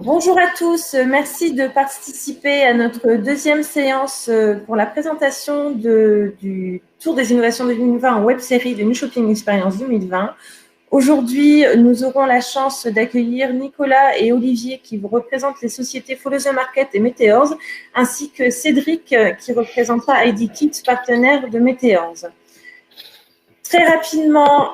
Bonjour à tous, merci de participer à notre deuxième séance pour la présentation du Tour des innovations 2020 en web série de New Shopping Experience 2020. Aujourd'hui, nous aurons la chance d'accueillir Nicolas et Olivier qui vous représentent les sociétés Follow the Market et Meteors, ainsi que Cédric qui représentera ID Kits, partenaire de Meteors. Très rapidement,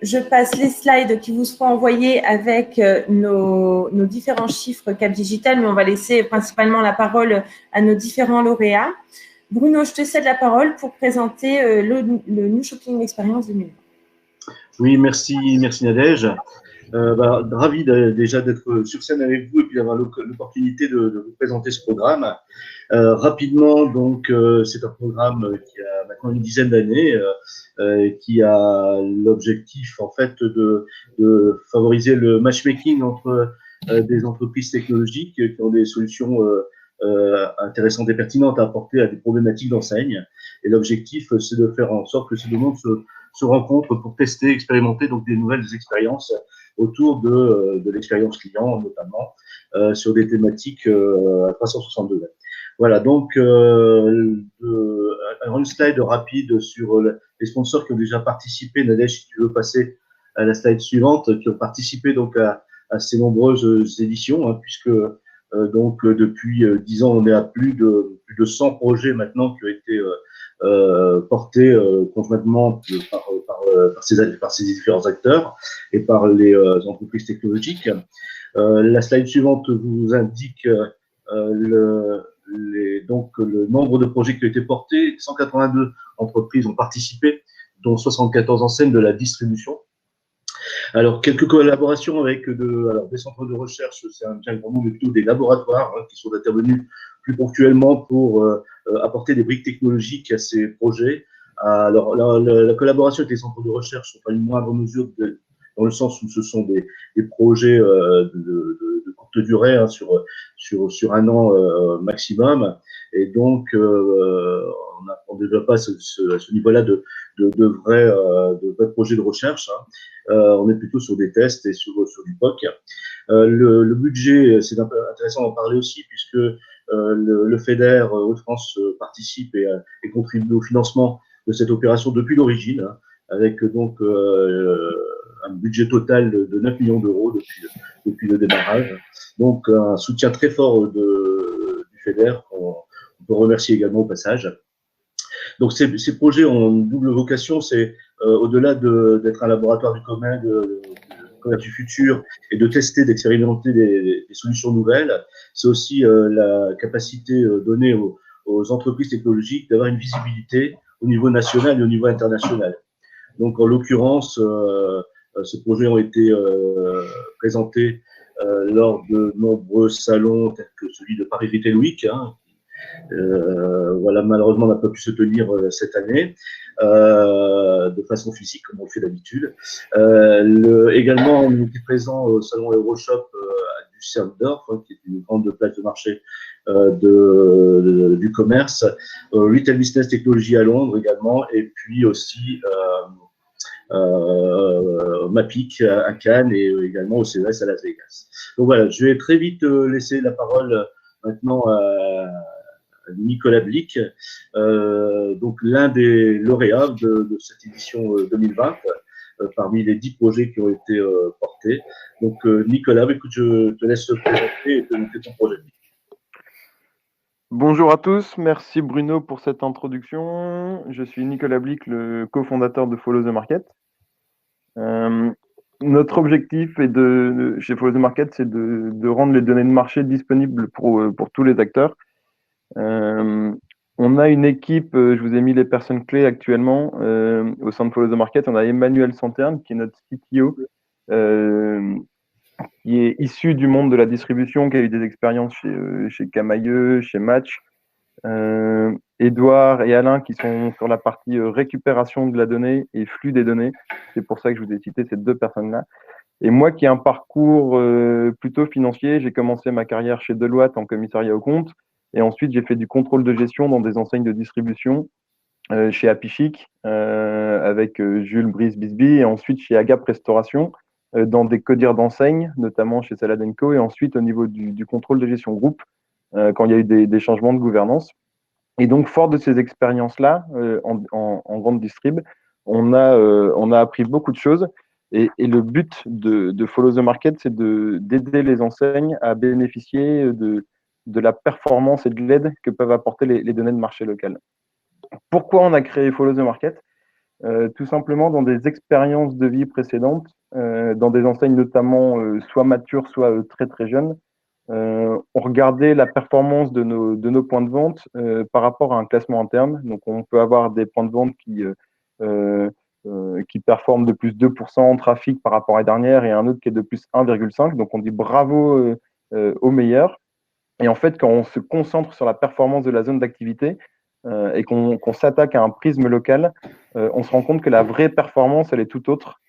je passe les slides qui vous seront envoyés avec nos différents chiffres Cap Digital, mais on va laisser principalement la parole à nos différents lauréats. Bruno, je te cède la parole pour présenter le New Shopping Experience 2020. Oui, merci Nadège. Ravi déjà d'être sur scène avec vous et puis d'avoir l'opportunité de vous présenter ce programme. Rapidement, donc, c'est un programme qui a maintenant une dizaine d'années, qui a l'objectif en fait de favoriser le matchmaking entre des entreprises technologiques qui ont des solutions intéressantes et pertinentes à apporter à des problématiques d'enseigne. Et l'objectif, c'est de faire en sorte que ces deux mondes se rencontrent pour tester, expérimenter donc des nouvelles expériences autour de l'expérience client, notamment sur des thématiques à 360 degrés. Voilà, donc une slide rapide sur les sponsors qui ont déjà participé. Nadège, si tu veux passer à la slide suivante, qui ont participé donc à ces nombreuses éditions, hein, puisque donc depuis 10 ans, on est à plus de 100 projets maintenant qui ont été portés conjointement par ces différents acteurs et par les entreprises technologiques. La slide suivante vous indique donc le nombre de projets qui ont été portés. 182 entreprises ont participé, dont 74 enseignes de la distribution. Alors, quelques collaborations avec des centres de recherche, c'est un grand nombre, mais plutôt des laboratoires qui sont intervenus plus ponctuellement pour apporter des briques technologiques à ces projets. Alors, la collaboration avec les centres de recherche sont pas une moindre mesure dans le sens où ce sont des projets de courte durée, hein, sur un an maximum. Et donc, on ne développe pas à ce niveau-là de vrais projets de recherche, hein. On est plutôt sur des tests et sur du POC. Le budget, c'est intéressant d'en parler aussi, puisque le FEDER Hauts-de-France participe et contribue au financement de cette opération depuis l'origine, hein, avec donc un budget total de 9 millions d'euros depuis le démarrage. Donc un soutien très fort du FEDER, qu'on peut remercier également au passage. Donc ces projets ont une double vocation, c'est au-delà d'être un laboratoire du commun, du futur et de tester, d'expérimenter des solutions nouvelles, c'est aussi la capacité donnée aux entreprises technologiques d'avoir une visibilité au niveau national et au niveau international. Donc en l'occurrence, ces projets ont été présentés lors de nombreux salons tels que celui de Paris Retail Week, hein, voilà, malheureusement, on n'a pas pu se tenir cette année de façon physique, comme on le fait d'habitude. Également, on était présent au salon Euroshop à Düsseldorf, hein, qui est une grande place de marché du commerce. Retail Business Technology à Londres également, et puis aussi MAPIC à Cannes et également au CES à Las Vegas. Donc voilà, je vais très vite laisser la parole maintenant à Nicolas Blic, donc l'un des lauréats de cette édition 2020, parmi les 10 projets qui ont été portés. Donc Nicolas, écoute, je te laisse te présenter et te montrer ton projet. Bonjour à tous, merci Bruno pour cette introduction. Je suis Nicolas Blic, le cofondateur de Follow the Market. Notre objectif chez Follow the Market, c'est de rendre les données de marché disponibles pour tous les acteurs. On a une équipe, je vous ai mis les personnes clés actuellement au sein de Follow the Market. On a Emmanuel Santerne, qui est notre CTO, qui est issu du monde de la distribution, qui a eu des expériences chez Camailleux, chez Match. Edouard et Alain qui sont sur la partie récupération de la donnée et flux des données. C'est pour ça que je vous ai cité ces deux personnes-là. Et moi qui ai un parcours plutôt financier, j'ai commencé ma carrière chez Deloitte en commissariat aux comptes. Et ensuite, j'ai fait du contrôle de gestion dans des enseignes de distribution chez Happy Chic avec Jules Brice-Bisbee et ensuite chez Agap Restauration dans des codires d'enseigne, notamment chez Salad & Co, et ensuite au niveau du contrôle de gestion groupe, quand il y a eu des changements de gouvernance. Et donc, fort de ces expériences-là, en grande distrib, on a appris beaucoup de choses. Et le but de Follow the Market, c'est d'aider les enseignes à bénéficier de la performance et de l'aide que peuvent apporter les données de marché local. Pourquoi on a créé Follow the Market? Tout simplement dans des expériences de vie précédentes, dans des enseignes notamment soit matures, soit très très jeunes, on regardait la performance de nos points de vente par rapport à un classement interne. Donc, on peut avoir des points de vente qui performent de plus 2% en trafic par rapport à la dernière et un autre qui est de plus 1,5. Donc, on dit bravo aux meilleurs. Et en fait, quand on se concentre sur la performance de la zone d'activité et qu'on s'attaque à un prisme local, on se rend compte que la vraie performance, elle est tout autre.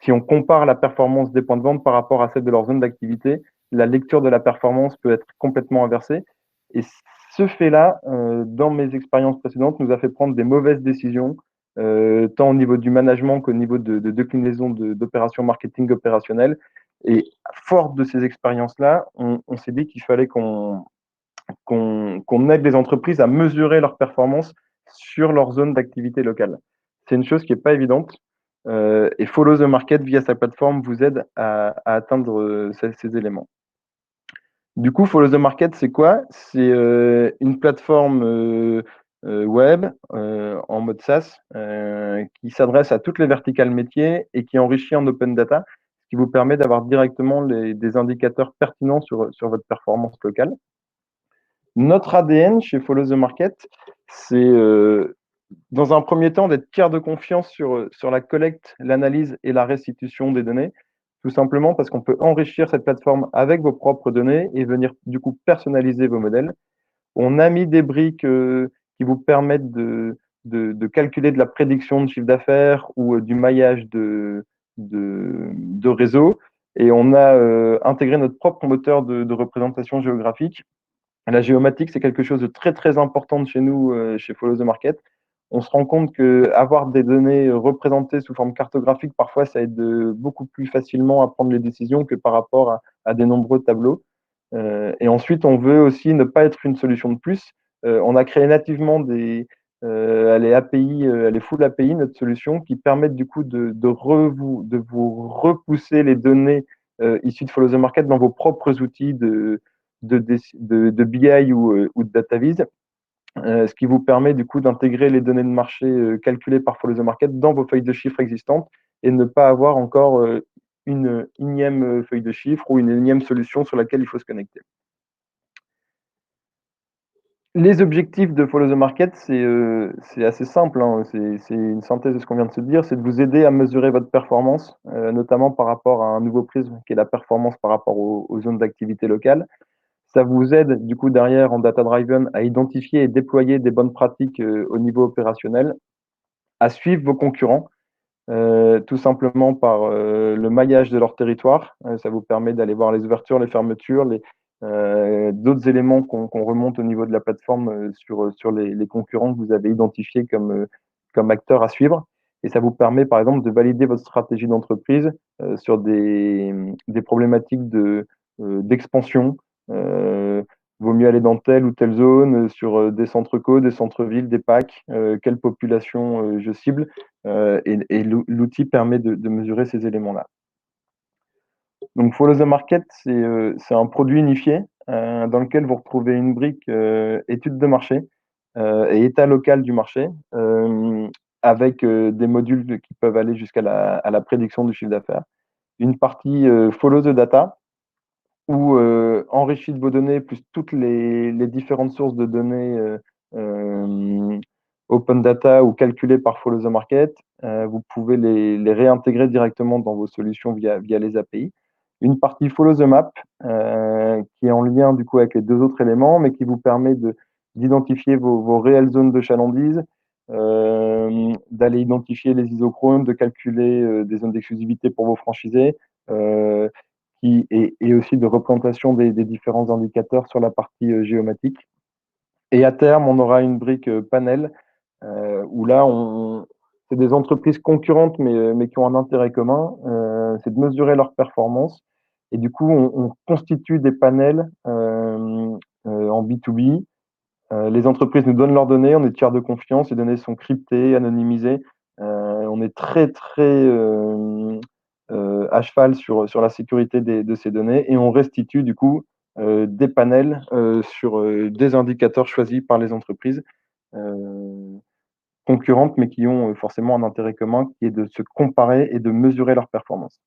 Si on compare la performance des points de vente par rapport à celle de leur zone d'activité, la lecture de la performance peut être complètement inversée. Et ce fait-là, dans mes expériences précédentes, nous a fait prendre des mauvaises décisions, tant au niveau du management qu'au niveau de déclinaison d'opérations marketing opérationnelles. Et fort de ces expériences-là, on s'est dit qu'il fallait qu'on aide les entreprises à mesurer leur performance sur leur zone d'activité locale. C'est une chose qui n'est pas évidente. Et Follow the Market, via sa plateforme, vous aide à atteindre ces éléments. Du coup, Follow the Market, c'est quoi? C'est une plateforme web en mode SaaS qui s'adresse à toutes les verticales métiers et qui est enrichie en open data, ce qui vous permet d'avoir directement des indicateurs pertinents sur votre performance locale. Notre ADN chez Follow the Market, c'est dans un premier temps d'être tiers de confiance sur la collecte, l'analyse et la restitution des données, tout simplement parce qu'on peut enrichir cette plateforme avec vos propres données et venir du coup personnaliser vos modèles. On a mis des briques qui vous permettent de calculer de la prédiction de chiffre d'affaires ou du maillage de réseau, et on a intégré notre propre moteur de représentation géographique. La géomatique, c'est quelque chose de très, très important chez nous, chez Follow the Market. On se rend compte qu'avoir des données représentées sous forme cartographique, parfois, ça aide beaucoup plus facilement à prendre les décisions que par rapport à des nombreux tableaux. Et ensuite, on veut aussi ne pas être une solution de plus. On a créé nativement elle est API, elle est full API, notre solution, qui permettent du coup de vous repousser les données issues de Follow the Market dans vos propres outils de BI ou de DataVis, ce qui vous permet du coup d'intégrer les données de marché calculées par Follow the Market dans vos feuilles de chiffres existantes et ne pas avoir encore une énième feuille de chiffres ou une énième solution sur laquelle il faut se connecter. Les objectifs de Follow the Market, c'est assez simple, hein. C'est une synthèse de ce qu'on vient de se dire, c'est de vous aider à mesurer votre performance, notamment par rapport à un nouveau prisme qui est la performance par rapport aux zones d'activité locales. Ça vous aide du coup derrière en data driven à identifier et déployer des bonnes pratiques au niveau opérationnel, à suivre vos concurrents, tout simplement par le maillage de leur territoire. Ça vous permet d'aller voir les ouvertures, les fermetures, d'autres éléments qu'on remonte au niveau de la plateforme sur les concurrents que vous avez identifiés comme acteurs à suivre. Et ça vous permet, par exemple, de valider votre stratégie d'entreprise sur des problématiques d'expansion. Vaut mieux aller dans telle ou telle zone, sur des centres-co, des centres-villes, des packs, quelle population je cible. Et l'outil permet de mesurer ces éléments-là. Donc, Follow the Market, c'est un produit unifié dans lequel vous retrouvez une brique étude de marché et état local du marché, avec des modules qui peuvent aller jusqu'à la prédiction du chiffre d'affaires. Une partie Follow the Data, où enrichi de vos données, plus toutes les différentes sources de données open data ou calculées par Follow the Market, vous pouvez les réintégrer directement dans vos solutions via les API. Une partie Follow the Map, qui est en lien du coup avec les deux autres éléments, mais qui vous permet d'identifier vos réelles zones de chalandise, d'aller identifier les isochrones, de calculer des zones d'exclusivité pour vos franchisés, et aussi de représentation des différents indicateurs sur la partie géomatique. Et à terme, on aura une brique panel où là, c'est des entreprises concurrentes, mais qui ont un intérêt commun, c'est de mesurer leur performance. Et du coup, on constitue des panels en B2B. Les entreprises nous donnent leurs données, on est tiers de confiance, les données sont cryptées, anonymisées. On est très, très à cheval sur la sécurité de ces données et on restitue du coup des panels sur des indicateurs choisis par les entreprises concurrentes, mais qui ont forcément un intérêt commun qui est de se comparer et de mesurer leur performance.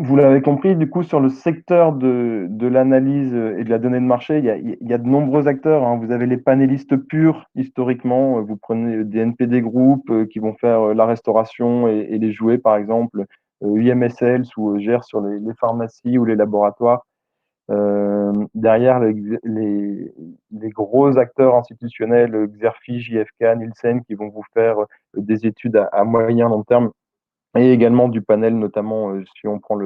Vous l'avez compris, du coup, sur le secteur de l'analyse et de la donnée de marché, il y a de nombreux acteurs, hein. Vous avez les panélistes purs, historiquement. Vous prenez des NPD Group qui vont faire la restauration et les jouets, par exemple. IMSL gère sur les pharmacies ou les laboratoires. Derrière, les gros acteurs institutionnels, Xerfi, JFK, Nielsen, qui vont vous faire des études à moyen long terme et également du panel, notamment si on prend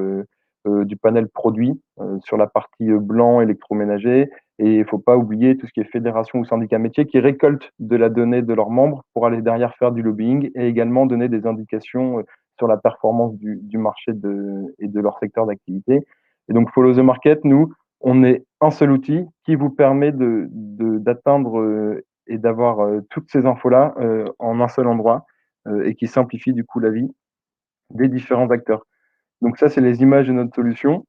du panel produit sur la partie blanc électroménager. Et il ne faut pas oublier tout ce qui est fédération ou syndicat métier qui récolte de la donnée de leurs membres pour aller derrière faire du lobbying et également donner des indications sur la performance du marché et de leur secteur d'activité. Et donc, Follow the Market, nous, on est un seul outil qui vous permet d'atteindre et d'avoir toutes ces infos-là en un seul endroit et qui simplifie du coup la vie des différents acteurs. Donc ça, c'est les images de notre solution.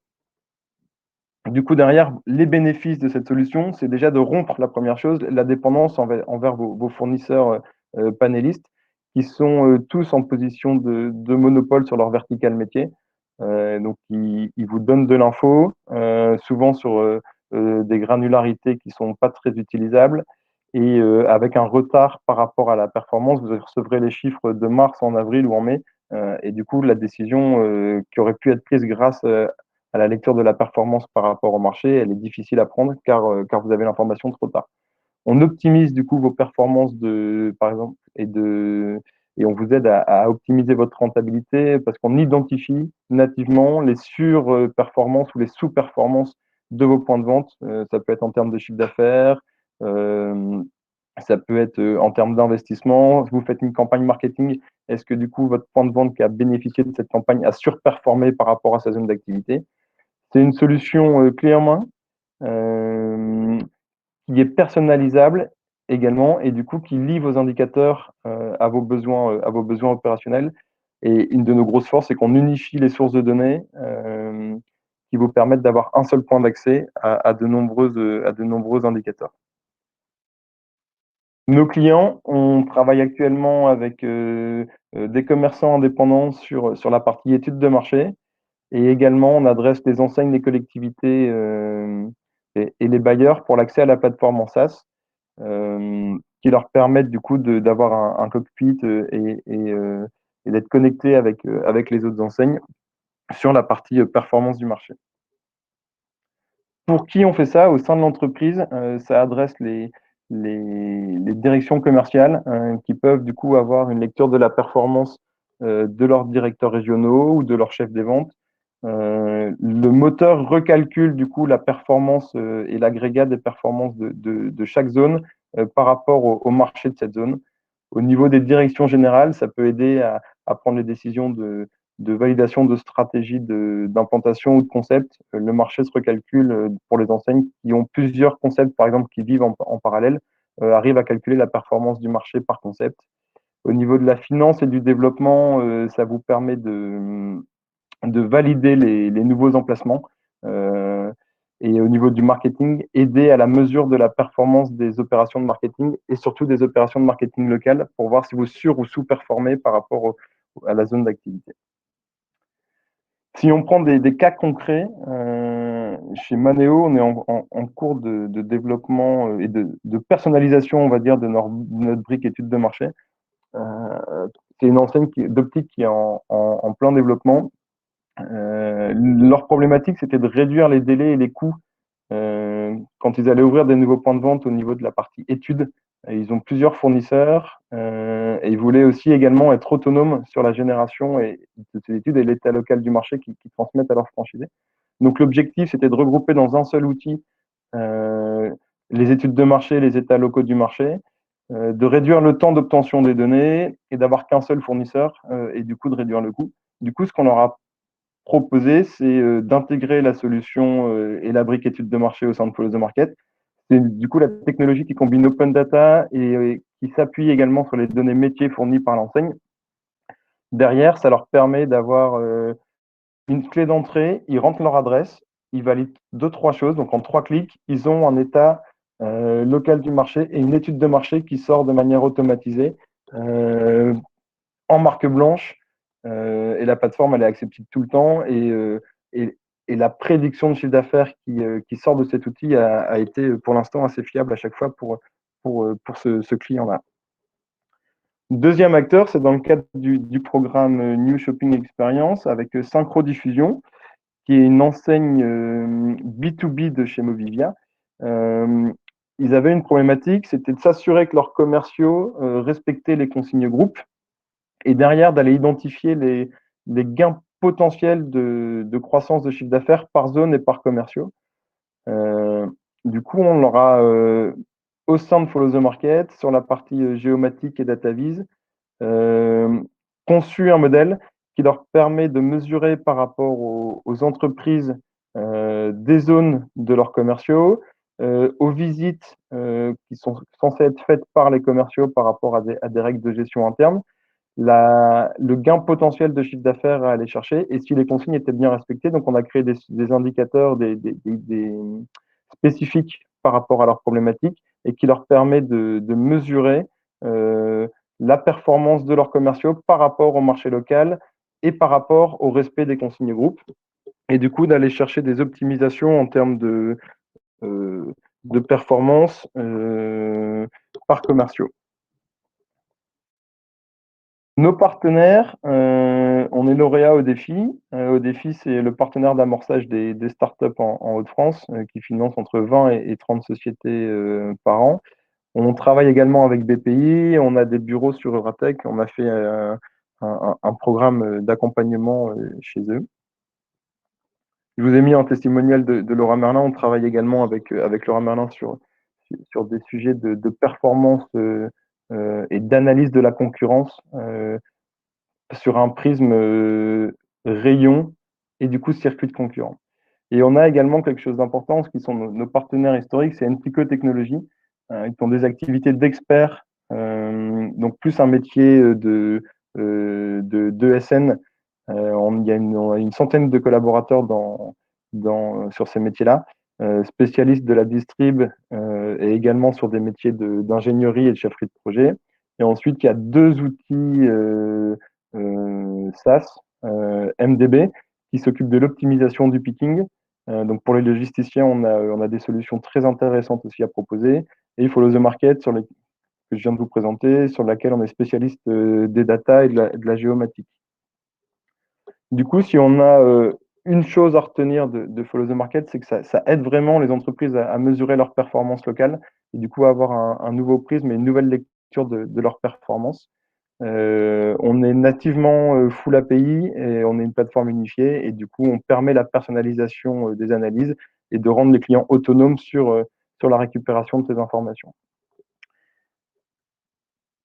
Du coup, derrière, les bénéfices de cette solution, c'est déjà de rompre la première chose, la dépendance envers vos fournisseurs panélistes, qui sont tous en position de monopole sur leur vertical métier. Donc, ils vous donnent de l'info, souvent sur des granularités qui sont pas très utilisables, et avec un retard par rapport à la performance. Vous recevrez les chiffres de mars, en avril ou en mai, et du coup, la décision qui aurait pu être prise grâce à la lecture de la performance par rapport au marché, elle est difficile à prendre car vous avez l'information trop tard. On optimise du coup vos performances par exemple, et on vous aide à optimiser votre rentabilité parce qu'on identifie nativement les surperformances ou les sous-performances de vos points de vente. Ça peut être en termes de chiffre d'affaires, ça peut être en termes d'investissement. Vous faites une campagne marketing. Est-ce que du coup, votre point de vente qui a bénéficié de cette campagne a surperformé par rapport à sa zone d'activité? C'est une solution clé en main qui est personnalisable également et du coup qui lie vos indicateurs à vos besoins opérationnels. Et une de nos grosses forces, c'est qu'on unifie les sources de données qui vous permettent d'avoir un seul point d'accès à de nombreux indicateurs. Nos clients, on travaille actuellement avec des commerçants indépendants sur la partie études de marché et également on adresse les enseignes, les collectivités et les bailleurs pour l'accès à la plateforme en SaaS qui leur permettent du coup d'avoir un cockpit et d'être connectés avec les autres enseignes sur la partie performance du marché. Pour qui on fait ça au sein de l'entreprise? Ça adresse les directions commerciales qui peuvent du coup avoir une lecture de la performance de leurs directeurs régionaux ou de leurs chefs des ventes. Le moteur recalcule du coup la performance et l'agrégat des performances de chaque zone par rapport au marché de cette zone. Au niveau des directions générales, ça peut aider à prendre les décisions de validation de stratégie d'implantation ou de concept. Le marché se recalcule pour les enseignes qui ont plusieurs concepts, par exemple, qui vivent en parallèle, arrivent à calculer la performance du marché par concept. Au niveau de la finance et du développement, ça vous permet de valider les nouveaux emplacements. Et au niveau du marketing, aider à la mesure de la performance des opérations de marketing et surtout des opérations de marketing locales pour voir si vous sur- ou sous-performez par rapport à la zone d'activité. Si on prend des cas concrets, chez Manéo, on est en cours de développement et de personnalisation, on va dire, de notre brique étude de marché. C'est une enseigne d'optique qui est en plein développement. Leur problématique, c'était de réduire les délais et les coûts quand ils allaient ouvrir des nouveaux points de vente au niveau de la partie études. Ils ont plusieurs fournisseurs et ils voulaient aussi également être autonomes sur la génération de ces études et l'état local du marché qui transmettent à leurs franchisés. Donc l'objectif, c'était de regrouper dans un seul outil les études de marché, les états locaux du marché de réduire le temps d'obtention des données et d'avoir qu'un seul fournisseur et du coup de réduire le coût. Du coup, ce qu'on leur a proposé, c'est d'intégrer la solution et la brique étude de marché au sein de Follow the Market. C'est du coup la technologie qui combine open data et qui s'appuie également sur les données métiers fournies par l'enseigne. Derrière, ça leur permet d'avoir une clé d'entrée, ils rentrent leur adresse, ils valident 2-3 choses. Donc en 3 clics, ils ont un état local du marché et une étude de marché qui sort de manière automatisée en marque blanche. Et la plateforme, elle est accessible tout le temps. Et la prédiction de chiffre d'affaires qui sort de cet outil a été pour l'instant assez fiable à chaque fois pour ce client-là. Deuxième acteur, c'est dans le cadre du programme New Shopping Experience avec Synchrodiffusion, qui est une enseigne B2B de chez Movivia. Ils avaient une problématique, c'était de s'assurer que leurs commerciaux respectaient les consignes groupes et derrière d'aller identifier les gains potentiels de croissance de chiffre d'affaires par zone et par commerciaux. Du coup, on leur a, au sein de Follow the Market, sur la partie géomatique et DataVis, conçu un modèle qui leur permet de mesurer par rapport aux entreprises des zones de leurs commerciaux, aux visites qui sont censées être faites par les commerciaux par rapport à des règles de gestion interne, le gain potentiel de chiffre d'affaires à aller chercher et si les consignes étaient bien respectées. Donc, on a créé des indicateurs spécifiques par rapport à leurs problématiques et qui leur permet de mesurer la performance de leurs commerciaux par rapport au marché local et par rapport au respect des consignes groupes. Et du coup, d'aller chercher des optimisations en termes de performance par commerciaux. Nos partenaires, on est lauréat au défi. Au défi, c'est le partenaire d'amorçage des startups en Hauts-de-France qui finance entre 20 et 30 sociétés par an. On travaille également avec BPI, on a des bureaux sur Euratech, on a fait un programme d'accompagnement chez eux. Je vous ai mis un testimonial de Laura Merlin, on travaille également avec Laura Merlin sur des sujets de performance et d'analyse de la concurrence sur un prisme rayon et du coup circuit de concurrent. Et on a également quelque chose d'important, ce qui sont nos partenaires historiques, c'est NTICO Technologies, qui ont des activités d'experts, donc plus un métier de SN. Il y a une centaine de collaborateurs sur ces métiers-là, spécialistes de la distrib et également sur des métiers d'ingénierie et de chefferie de projet. Et ensuite, il y a 2 outils SaaS, MDB, qui s'occupent de l'optimisation du picking. Donc pour les logisticiens, on a des solutions très intéressantes aussi à proposer. Et Follow the Market, que je viens de vous présenter, sur laquelle on est spécialiste des data et de la géomatique. Du coup, si on a une chose à retenir de Follow the Market, c'est que ça aide vraiment les entreprises à mesurer leur performance locale et du coup à avoir un nouveau prisme et une nouvelle lecture de leur performance. On est nativement full API et on est une plateforme unifiée et du coup on permet la personnalisation des analyses et de rendre les clients autonomes sur la récupération de ces informations.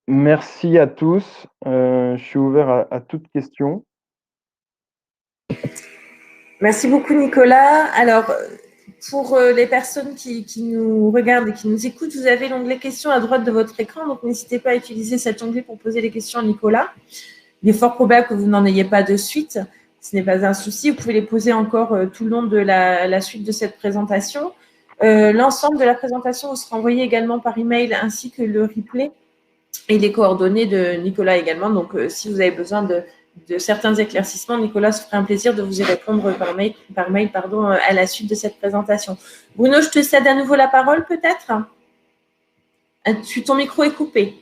Merci à tous. Je suis ouvert à toute question. Merci beaucoup Nicolas. Alors pour les personnes qui nous regardent et qui nous écoutent, vous avez l'onglet questions à droite de votre écran, donc n'hésitez pas à utiliser cet onglet pour poser les questions à Nicolas. Il est fort probable que vous n'en ayez pas de suite, ce n'est pas un souci, vous pouvez les poser encore tout le long de la suite de cette présentation. L'ensemble de la présentation vous sera envoyé également par email ainsi que le replay et les coordonnées de Nicolas également, donc si vous avez besoin de certains éclaircissements, Nicolas se ferait un plaisir de vous y répondre par mail à la suite de cette présentation. Bruno, je te cède à nouveau la parole peut-être. Ton micro est coupé.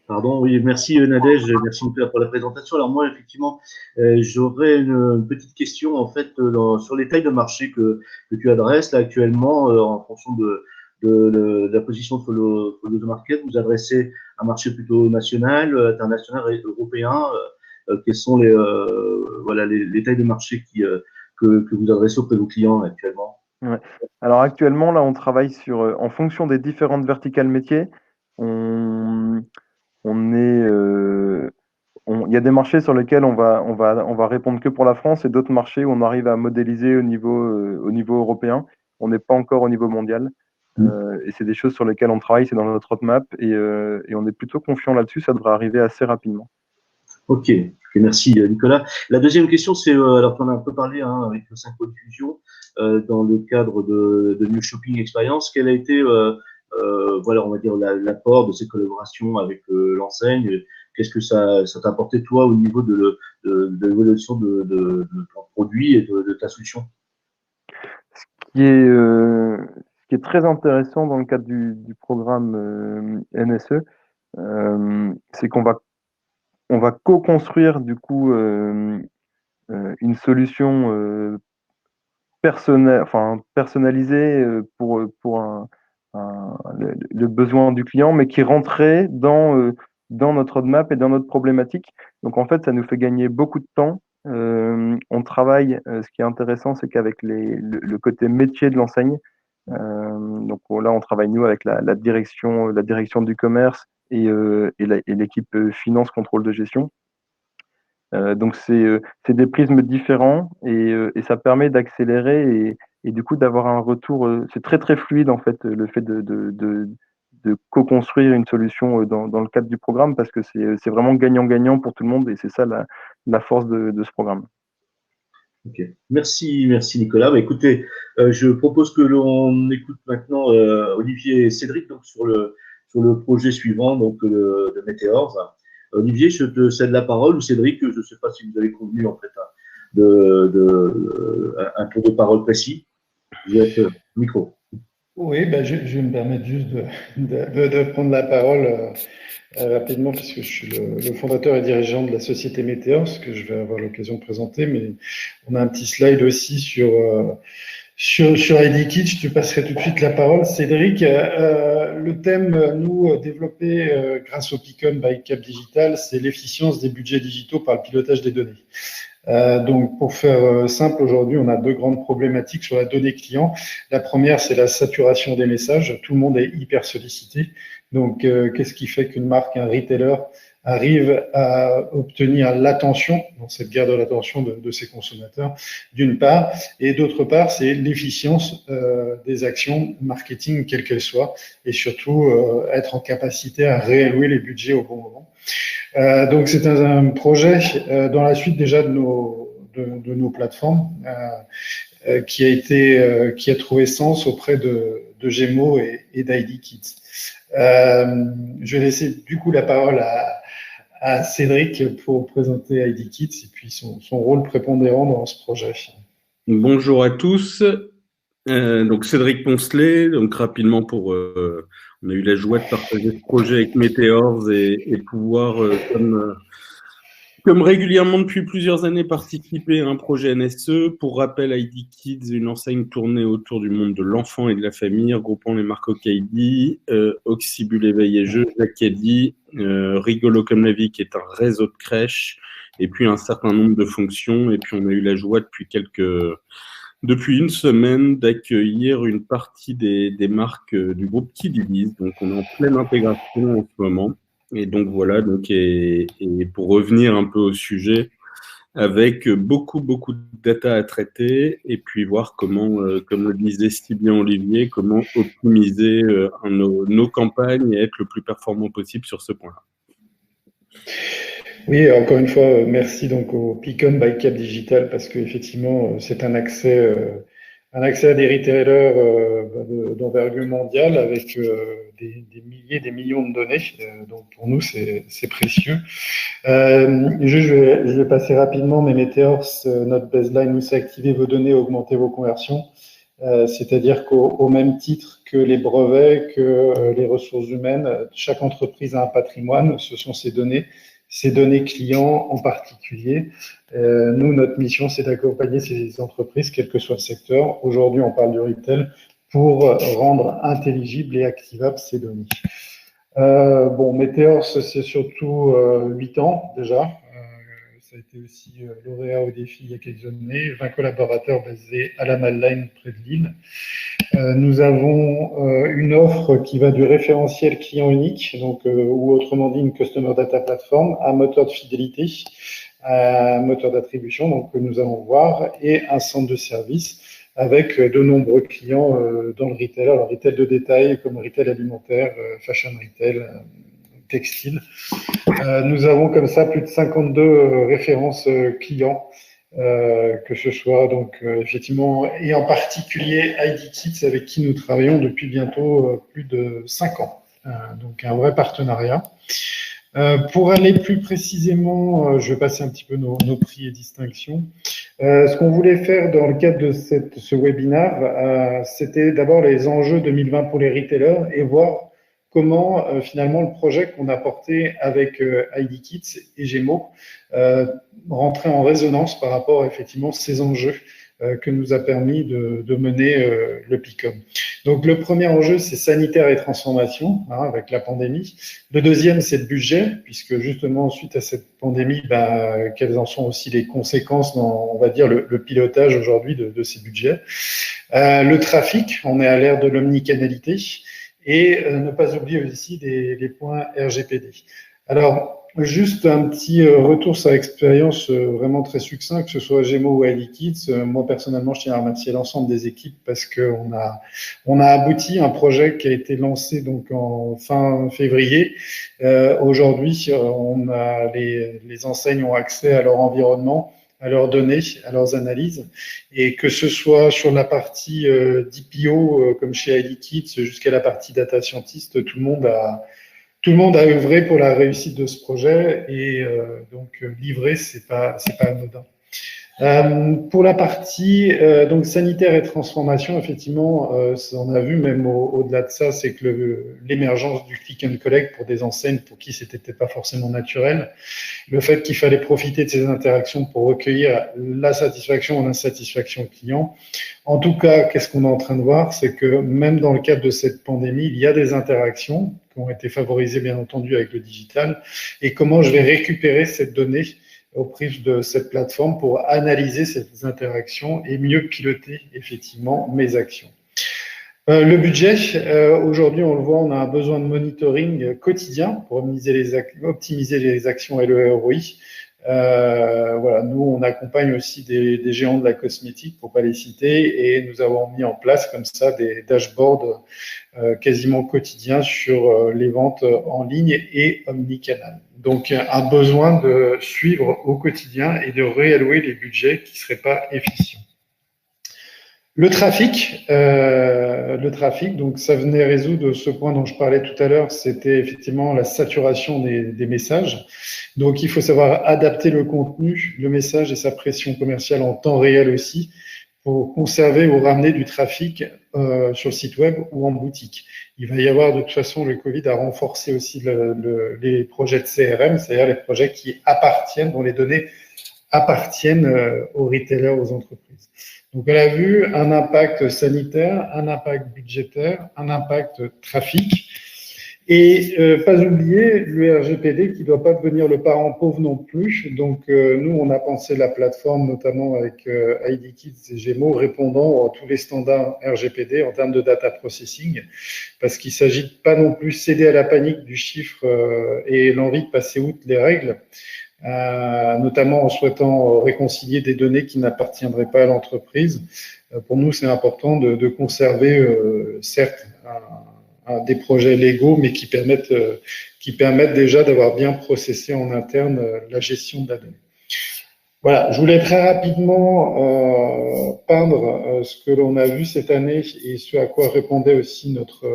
Pardon, oui, merci Nadège, merci Nicolas pour la présentation. Alors moi, effectivement, j'aurais une petite question en fait sur les tailles de marché que tu adresses là actuellement en fonction de la position de Follow the Market. Vous adressez un marché plutôt national, international et européen. Quelles sont les tailles de marché que vous adressez auprès de vos clients actuellement? Ouais. Alors actuellement, là, on travaille sur, en fonction des différentes verticales métiers, on, on est, il y a des marchés sur lesquels on va répondre que pour la France et d'autres marchés où on arrive à modéliser au niveau européen. On n'est pas encore au niveau mondial. Et c'est des choses sur lesquelles on travaille, c'est dans notre roadmap et on est plutôt confiant là-dessus. Ça devrait arriver assez rapidement. Ok, merci Nicolas. La deuxième question, c'est, alors qu'on a un peu parlé avec le Synco Diffusion, dans le cadre de New Shopping Experience, quel a été, voilà, on va dire, l'apport de ces collaborations avec l'enseigne? Qu'est-ce que ça t'a apporté, toi, au niveau de l'évolution de ton produit et de ta solution? Ce qui est très intéressant dans le cadre du programme NSE, c'est on va co-construire du coup une solution personnalisée pour le besoin du client, mais qui rentrait dans notre roadmap et dans notre problématique. Donc en fait, ça nous fait gagner beaucoup de temps. On travaille, ce qui est intéressant, c'est qu'avec le côté métier de l'enseigne, donc là, on travaille nous avec la direction du commerce et l'équipe finance, contrôle de gestion. Donc c'est des prismes différents et ça permet d'accélérer et du coup d'avoir un retour. C'est très très fluide en fait le fait de co-construire une solution dans le cadre du programme parce que c'est vraiment gagnant-gagnant pour tout le monde et c'est ça la force de ce programme. Ok, merci Nicolas. Bah, écoutez, je propose que l'on écoute maintenant Olivier et Cédric donc sur le projet suivant donc de Meteors. Olivier, je te cède la parole ou Cédric, je ne sais pas si vous avez convenu en fait un tour de parole précis. Vous êtes micro. Oui, je vais me permettre juste de prendre la parole rapidement, puisque je suis le fondateur et dirigeant de la société Meteors, ce que je vais avoir l'occasion de présenter, mais on a un petit slide aussi sur IDKit. Je te passerai tout de suite la parole. Cédric, le thème, nous, développé grâce au Picon by Cap Digital, c'est l'efficience des budgets digitaux par le pilotage des données. Donc, pour faire simple, aujourd'hui, on a deux grandes problématiques sur la donnée client. La première, c'est la saturation des messages. Tout le monde est hyper sollicité. Donc, qu'est-ce qui fait qu'une marque, un retailer, arrive à obtenir l'attention, dans cette guerre de l'attention de ses consommateurs, d'une part, et d'autre part, c'est l'efficience des actions marketing, quelles qu'elles soient, et surtout être en capacité à réallouer les budgets au bon moment. Donc c'est un projet dans la suite déjà de nos plateformes qui a trouvé sens auprès de Gémeaux et d'IDKit. Je vais laisser du coup la parole à Cédric pour présenter IDKit et puis son rôle prépondérant dans ce projet. Bonjour à tous. Donc Cédric Poncelet, donc rapidement on a eu la joie de partager ce projet avec Meteors et pouvoir, comme régulièrement depuis plusieurs années, participer à un projet NSE. Pour rappel, ID Kids, une enseigne tournée autour du monde de l'enfant et de la famille, regroupant les marques Okaidi, Oxybul Éveil et Jeux, Jacadi, Rigolo comme la vie, qui est un réseau de crèches, et puis un certain nombre de fonctions. Et puis on a eu la joie depuis une semaine d'accueillir une partie des marques du groupe Kiddies. Donc, on est en pleine intégration en ce moment. Et donc, voilà. Et pour revenir un peu au sujet, avec beaucoup de data à traiter et puis voir comment, comme le disait si bien Olivier, comment optimiser nos campagnes et être le plus performant possible sur ce point-là. Oui, encore une fois, merci donc au Picon by Cap Digital parce qu'effectivement, c'est un accès à des retailers d'envergure mondiale avec des milliers, des millions de données. Donc pour nous, c'est précieux. Je vais passer rapidement, mais Meteors, notre baseline, nous, c'est activer vos données, augmenter vos conversions. C'est-à-dire qu'au même titre que les brevets, que les ressources humaines, chaque entreprise a un patrimoine, ce sont ces données clients en particulier. Nous, notre mission, c'est d'accompagner ces entreprises, quel que soit le secteur. Aujourd'hui, on parle du retail pour rendre intelligibles et activables ces données. Meteors, c'est surtout 8 ans déjà. a été aussi lauréat au défi il y a quelques années, 20 collaborateurs basés à la Malline près de Lille. Nous avons une offre qui va du référentiel client unique, donc, ou autrement dit une Customer Data Platform, un moteur de fidélité, un moteur d'attribution, donc que nous allons voir, et un centre de service avec de nombreux clients dans le retail, alors retail de détail comme retail alimentaire, fashion retail, textile. Nous avons comme ça plus de 52 références clients, que ce soit donc effectivement, et en particulier ID Kits avec qui nous travaillons depuis bientôt plus de 5 ans. Donc un vrai partenariat. Pour aller plus précisément, je vais passer un petit peu nos prix et distinctions. Ce qu'on voulait faire dans le cadre de ce webinaire, c'était d'abord les enjeux 2020 pour les retailers et voir comment finalement le projet qu'on a porté avec ID Kits et Gémeaux rentrait en résonance par rapport à effectivement ces enjeux que nous a permis de mener le PICOM. Donc le premier enjeu, c'est sanitaire et transformation, avec la pandémie. Le deuxième, c'est le budget, puisque justement, suite à cette pandémie, quelles en sont aussi les conséquences dans, on va dire, le pilotage aujourd'hui de ces budgets. Le trafic, on est à l'ère de l'omnicanalité, et ne pas oublier aussi les points RGPD. Alors, juste un petit retour sur l'expérience vraiment très succinct, que ce soit Gémeaux ou ID Kits. Moi, personnellement, je tiens à remercier l'ensemble des équipes parce qu'on a abouti à un projet qui a été lancé donc en fin février. Aujourd'hui, les enseignes ont accès à leur environnement, à leurs données, à leurs analyses, et que ce soit sur la partie DPO comme chez ID Kits jusqu'à la partie data scientist, tout le monde a œuvré pour la réussite de ce projet et donc livrer, c'est pas anodin. Pour la partie donc sanitaire et transformation, effectivement, on a vu même au-delà de ça, c'est que l'émergence du click and collect pour des enseignes pour qui c'était pas forcément naturel, le fait qu'il fallait profiter de ces interactions pour recueillir la satisfaction ou l'insatisfaction client. En tout cas, qu'est-ce qu'on est en train de voir, c'est que même dans le cadre de cette pandémie, il y a des interactions qui ont été favorisées bien entendu avec le digital, et comment je vais récupérer cette donnée au prix de cette plateforme pour analyser ces interactions et mieux piloter effectivement mes actions. Le budget, aujourd'hui on le voit, on a un besoin de monitoring quotidien pour optimiser les actions et le ROI. Voilà, nous on accompagne aussi des géants de la cosmétique, pour pas les citer, et nous avons mis en place comme ça des dashboards quasiment quotidiens sur les ventes en ligne et omnicanal. Donc un besoin de suivre au quotidien et de réallouer les budgets qui seraient pas efficients. Le trafic, donc ça venait résoudre ce point dont je parlais tout à l'heure, c'était effectivement la saturation des messages. Donc il faut savoir adapter le contenu, le message et sa pression commerciale en temps réel aussi pour conserver ou ramener du trafic sur le site web ou en boutique. Il va y avoir de toute façon, le Covid a renforcé aussi les projets de CRM, c'est-à-dire les projets qui appartiennent, dont les données appartiennent aux retailers, aux entreprises. Donc, elle a vu un impact sanitaire, un impact budgétaire, un impact trafic. Et pas oublier le RGPD qui ne doit pas devenir le parent pauvre non plus. Donc, nous, on a pensé la plateforme, notamment avec ID Kits et Gémeaux, répondant à tous les standards RGPD en termes de data processing, parce qu'il ne s'agit pas non plus céder à la panique du chiffre et l'envie de passer outre les règles. Notamment en souhaitant réconcilier des données qui n'appartiendraient pas à l'entreprise. Pour nous, c'est important de conserver, certes, des projets légaux, mais qui permettent déjà d'avoir bien processé en interne la gestion de la donnée. Voilà, je voulais très rapidement peindre ce que l'on a vu cette année et ce à quoi répondait aussi notre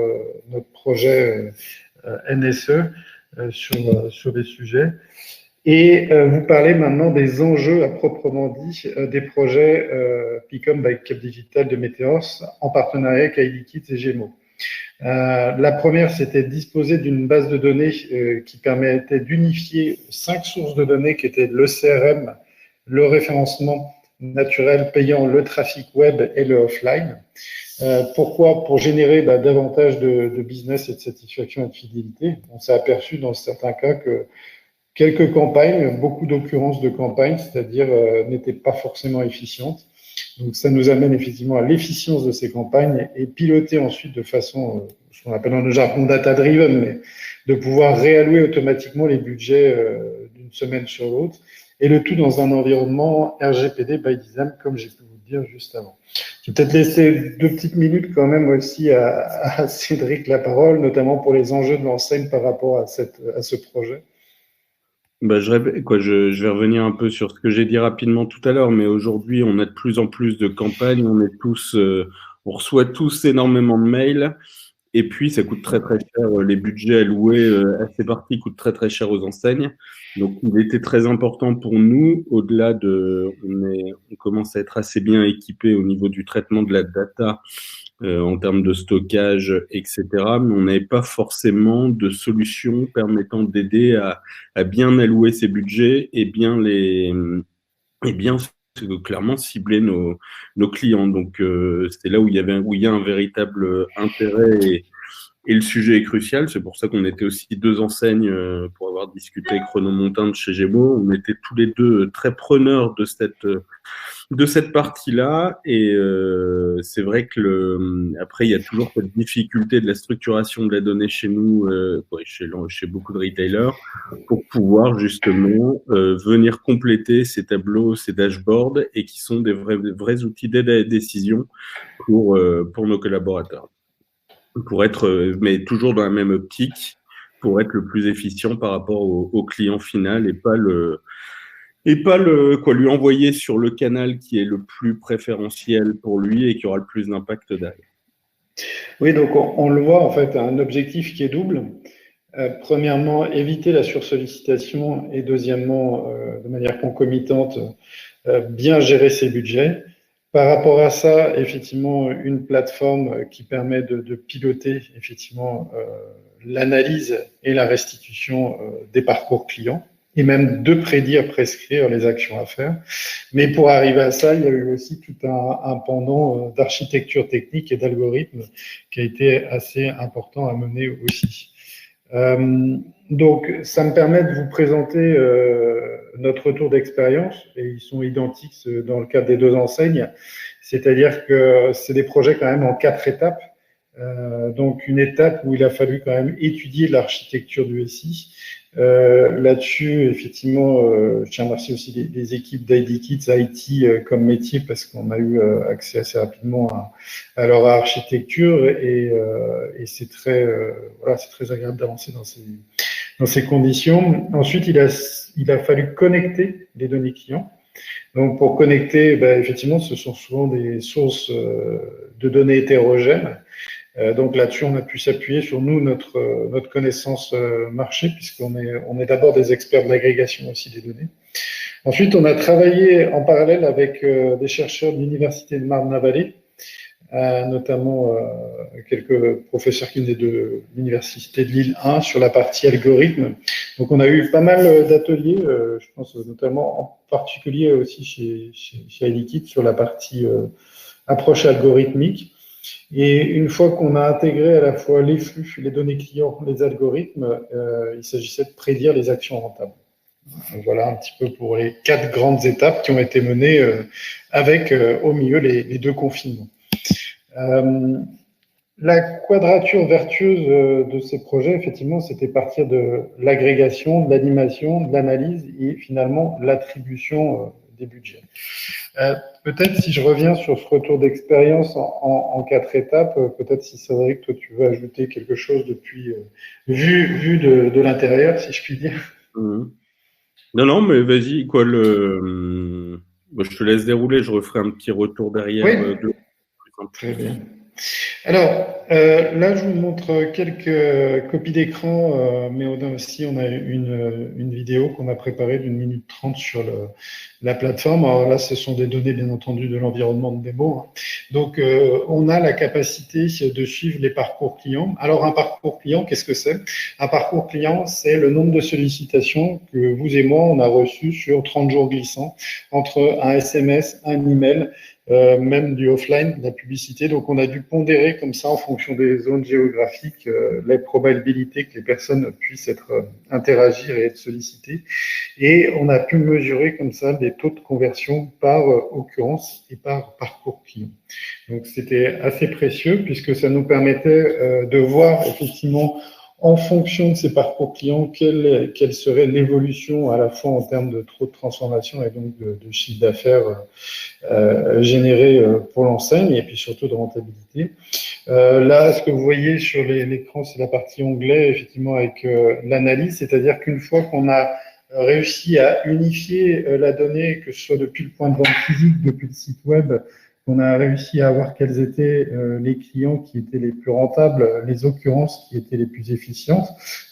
projet NSE sur les sujets. Et vous parlez maintenant des enjeux à proprement dit des projets PICOM by Cap Digital de Meteors en partenariat avec ID Kits et Gémeaux. La première, c'était de disposer d'une base de données qui permettait d'unifier 5 sources de données qui étaient le CRM, le référencement naturel payant, le trafic web et le offline. Pourquoi? Pour générer davantage de business et de satisfaction et de fidélité. On s'est aperçu dans certains cas quelques campagnes, beaucoup d'occurrences de campagnes, c'est-à-dire n'étaient pas forcément efficientes. Donc, ça nous amène effectivement à l'efficience de ces campagnes et piloter ensuite de façon, ce qu'on appelle dans le jargon data-driven, mais de pouvoir réallouer automatiquement les budgets d'une semaine sur l'autre, et le tout dans un environnement RGPD by design, comme j'ai pu vous le dire juste avant. Je vais peut-être laisser 2 petites minutes quand même aussi à Cédric la parole, notamment pour les enjeux de l'enseigne par rapport à ce projet. Bah, je vais revenir un peu sur ce que j'ai dit rapidement tout à l'heure, mais aujourd'hui, on a de plus en plus de campagnes, on reçoit tous énormément de mails, et puis ça coûte très très cher. Les budgets alloués à ces parties coûtent très très cher aux enseignes. Donc, il était très important pour nous, au-delà on commence à être assez bien équipé au niveau du traitement de la data. En termes de stockage, etc. Mais on n'avait pas forcément de solution permettant d'aider à bien allouer ces budgets et bien clairement cibler nos clients. Donc c'est là où il y a un véritable intérêt et le sujet est crucial. C'est pour ça qu'on était aussi 2 enseignes pour avoir discuté avec Renaud Montin de chez Gémeaux. On était tous les 2 très preneurs de cette partie-là, et c'est vrai que après il y a toujours cette difficulté de la structuration de la donnée chez nous, chez beaucoup de retailers, pour pouvoir justement venir compléter ces tableaux, ces dashboards, et qui sont des vrais outils d'aide à la décision pour nos collaborateurs, pour être mais toujours dans la même optique, pour être le plus efficient par rapport au client final, et pas lui envoyer sur le canal qui est le plus préférentiel pour lui et qui aura le plus d'impact derrière. Oui, donc on le voit en fait, un objectif qui est double. Premièrement, éviter la sursollicitation, et deuxièmement, de manière concomitante, bien gérer ses budgets. Par rapport à ça, effectivement, une plateforme qui permet de piloter effectivement l'analyse et la restitution des parcours clients, et même de prédire, prescrire les actions à faire. Mais pour arriver à ça, il y a eu aussi tout un pendant d'architecture technique et d'algorithme qui a été assez important à mener aussi. Donc, ça me permet de vous présenter notre retour d'expérience, et ils sont identiques dans le cadre des 2 enseignes, c'est-à-dire que c'est des projets quand même en 4 étapes. Donc, une étape où il a fallu quand même étudier l'architecture du SI. Là-dessus, effectivement, je tiens à remercier aussi les équipes d'ID Kids IT comme métier, parce qu'on a eu accès assez rapidement à leur architecture, et c'est très agréable d'avancer dans ces conditions. Ensuite, il a fallu connecter les données clients. Donc, pour connecter, effectivement, ce sont souvent des sources de données hétérogènes. Donc là-dessus, on a pu s'appuyer sur notre connaissance marché, puisqu'on est d'abord des experts de l'agrégation aussi des données. Ensuite, on a travaillé en parallèle avec des chercheurs de l'Université de Marne-la-Vallée, notamment quelques professeurs qui venaient de l'Université de Lille 1 sur la partie algorithme. Donc, on a eu pas mal d'ateliers, je pense notamment en particulier aussi chez Edikit sur la partie approche algorithmique. Et une fois qu'on a intégré à la fois les flux, les données clients, les algorithmes, il s'agissait de prédire les actions rentables. Voilà un petit peu pour les 4 grandes étapes qui ont été menées avec au milieu les 2 confinements. La quadrature vertueuse de ces projets, effectivement, c'était partir de l'agrégation, de l'animation, de l'analyse et finalement l'attribution des budgets. Peut-être si je reviens sur ce retour d'expérience en 4 étapes, peut-être si Cédric, toi tu veux ajouter quelque chose depuis vu de l'intérieur, si je puis dire. Non, mais vas-y, je te laisse dérouler, je referai un petit retour derrière. Oui. Très bien. Alors, là, je vous montre quelques copies d'écran, mais aussi, on a une vidéo qu'on a préparée d'1 minute 30 sur la plateforme. Alors là, ce sont des données, bien entendu, de l'environnement de démo. Donc, on a la capacité de suivre les parcours clients. Alors, un parcours client, qu'est-ce que c'est? Un parcours client, c'est le nombre de sollicitations que vous et moi, on a reçues sur 30 jours glissants, entre un SMS, un email, même du offline, de la publicité. Donc, on a dû pondérer comme ça, en fonction des zones géographiques, les probabilités que les personnes puissent interagir et être sollicitées. Et on a pu mesurer comme ça des taux de conversion par occurrence et par parcours client. Donc, c'était assez précieux puisque ça nous permettait de voir effectivement en fonction de ces parcours clients, quelle serait l'évolution à la fois en termes de taux de transformation et donc de chiffre d'affaires généré pour l'enseigne et puis surtout de rentabilité. Là, ce que vous voyez sur l'écran, c'est la partie onglet, effectivement, avec l'analyse, c'est-à-dire qu'une fois qu'on a réussi à unifier la donnée, que ce soit depuis le point de vente physique, depuis le site web, on a réussi à voir quels étaient les clients qui étaient les plus rentables, les occurrences qui étaient les plus efficientes.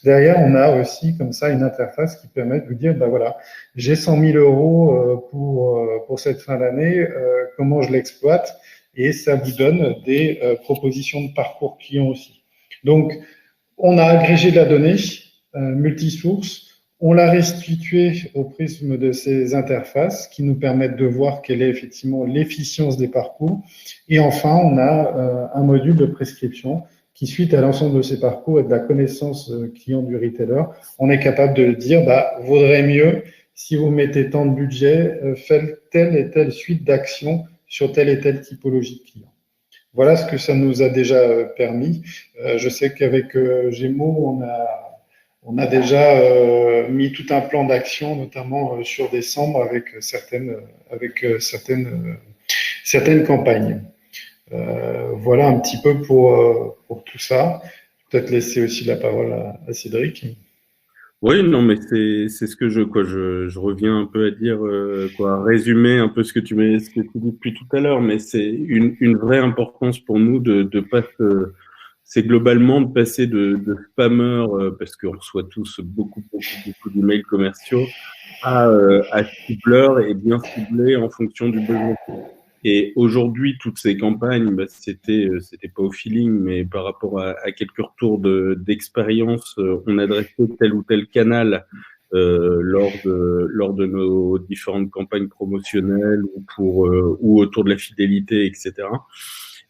Derrière, on a aussi comme ça une interface qui permet de vous dire, ben voilà, j'ai 100 000 euros pour cette fin d'année, comment je l'exploite, et ça vous donne des propositions de parcours client aussi. Donc, on a agrégé de la donnée multisource. On l'a restitué au prisme de ces interfaces qui nous permettent de voir quelle est effectivement l'efficience des parcours. Et enfin, on a un module de prescription qui, suite à l'ensemble de ces parcours et de la connaissance client du retailer, on est capable de dire, bah, vaudrait mieux, si vous mettez tant de budget, faites telle et telle suite d'actions sur telle et telle typologie de client. Voilà ce que ça nous a déjà permis. Je sais qu'avec Gémeaux, on a déjà mis tout un plan d'action, notamment sur décembre, avec certaines campagnes. Voilà un petit peu pour tout ça. Peut-être laisser aussi la parole à Cédric. Oui, non, mais c'est ce que je reviens un peu à dire, à résumer un peu ce que tu dis depuis tout à l'heure, mais c'est une vraie importance pour nous de pas c'est globalement de passer de spammers, parce qu'on reçoit tous beaucoup d'emails commerciaux, à cibleurs et bien ciblés en fonction du besoin. Et aujourd'hui, toutes ces campagnes, bah, c'était pas au feeling, mais par rapport à quelques retours d'expérience, on adressait tel ou tel canal lors de nos différentes campagnes promotionnelles ou autour de la fidélité, etc.